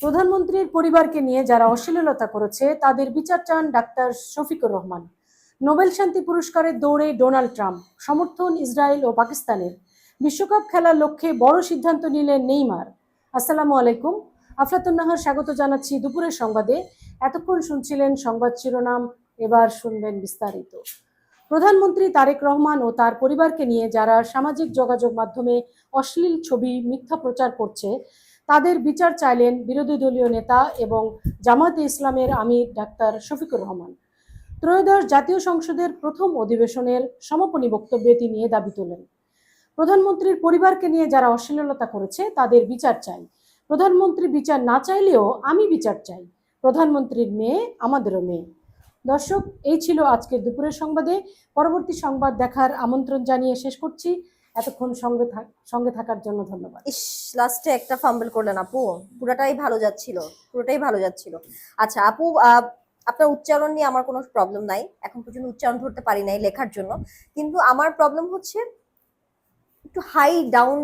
প্রধানমন্ত্রীর পরিবারকে নিয়ে যারা অশ্লীলতা করেছে তাদের বিচার চান ডাক্তার শফিকুর রহমান। নোবেল শান্তি পুরস্কারের দৌড়ে ডোনাল্ড ট্রাম্প, সমর্থন ইসরায়েল ও পাকিস্তানের। বিশ্বকাপ খেলার লক্ষ্যে বড় সিদ্ধান্ত নিলেন নেইমার। আসসালামু আলাইকুম, আফলাতুন নাহার স্বাগত জানাচ্ছি দুপুরের সংবাদে। এতক্ষণ শুনছিলেন সংবাদ শিরোনাম, এবার শুনবেন বিস্তারিত। প্রধানমন্ত্রী তারেক রহমান ও তার পরিবারকে নিয়ে যারা সামাজিক যোগাযোগ মাধ্যমে অশ্লীল ছবি মিথ্যা প্রচার করছে তাদের বিচার চাইলেন বিরোধী দলীয় নেতা এবং জামায়াতে ইসলামের আমির ডাক্তার শফিকুর রহমান। ত্রয়োদশ জাতীয় সংসদের প্রথম অধিবেশনের সমাপনী বক্তব্যে তিনি এ দাবি তোলেন। প্রধানমন্ত্রীর পরিবারকে নিয়ে যারা অশ্লীলতা করেছে তাদের বিচার চাই। প্রধানমন্ত্রী বিচার না চাইলেও আমি বিচার চাই। প্রধানমন্ত্রীর মেয়ে আমাদেরও মেয়ে। দর্শক, এই ছিল আজকের দুপুরের সংবাদে। পরবর্তী সংবাদ দেখার আমন্ত্রণ জানিয়ে শেষ করছি। এতক্ষণ সঙ্গে থাকার জন্য ধন্যবাদ। ইস, লাস্টে একটা ফাম্বল করলেন আপু। পুরোটাই ভালো যাচ্ছিল। আচ্ছা আপু, আপনার উচ্চারণ নিয়ে আমার কোনো প্রবলেম নাই, এখন পর্যন্ত উচ্চারণ ধরতে পারি নাই লেখার জন্য। কিন্তু আমার প্রবলেম হচ্ছে একটু হাই ডাউন,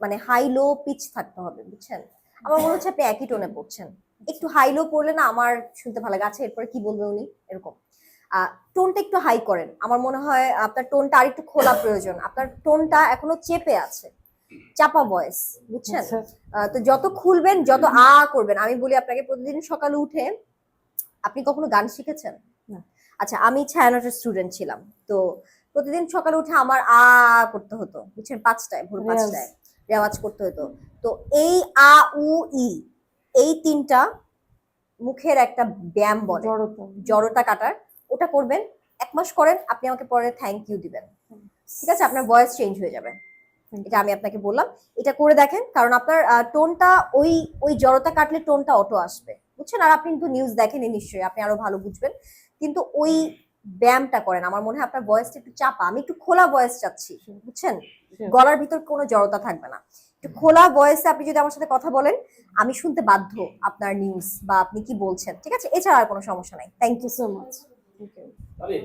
মানে হাই লো পিচ থাকতে হবে, বুঝছেন? আমার মনে হচ্ছে আপনি একই টোনে পড়ছেন। একটু হাই লো পড়লে না আমার শুনতে ভালো লাগে। আচ্ছা, এরপরে কি বলবে উনি, এরকম টোনটা একটু হাই করেন। আমার মনে হয় আপনার টোনটা আর একটু খোলা প্রয়োজন। আপনার টোনটা এখনো চেপে আছে, চাপা ভয়েস, বুঝছেন? তো যত খুলবেন, যত করবেন। আমি বলি আপনাকে, প্রতিদিন সকালে উঠে আপনি কখনো গান শিখেছেন? আচ্ছা, আমি ছায়ানটের স্টুডেন্ট ছিলাম, তো প্রতিদিন সকালে উঠে আমার করতে হতো, বুঝছেন? 5টায়, ভোর 5টায় রেওয়াজ করতে হতো। তো এই উ ই, এই তিনটা মুখের একটা ব্যায়াম বলে, জড়তা কাটার। ওটা করবেন, 1 মাস করেন, আপনি আমাকে পরে থ্যাংক ইউ দিবেন, ঠিক আছে? আপনার ভয়েস চেঞ্জ হয়ে যাবে। এটা আমি আপনাকে বললাম, এটা করে দেখেন, কারণ আপনার টোনটা ওই জড়তা কাটলে টোনটা অটো আসবে, বুঝছেন? আর আপনি কিন্তু নিউজ দেখেনি নিশ্চয়ই, আপনি আরো ভালো বুঝবেন। কিন্তু ওই ব্যায়ামটা করেন, আমার মনে হয় আপনার ভয়েসটা একটু চাপা। আমি একটু খোলা ভয়েস চাচ্ছি, বুঝছেন? গলার ভিতর কোনো জড়তা থাকবে না। একটু খোলা ভয়েসে আপনি যদি আমার সাথে কথা বলেন, আমি শুনতে বাধ্য আপনার নিউজ বা আপনি কি বলছেন, ঠিক আছে? এছাড়া আর কোনো সমস্যা নাই। Thank you so much.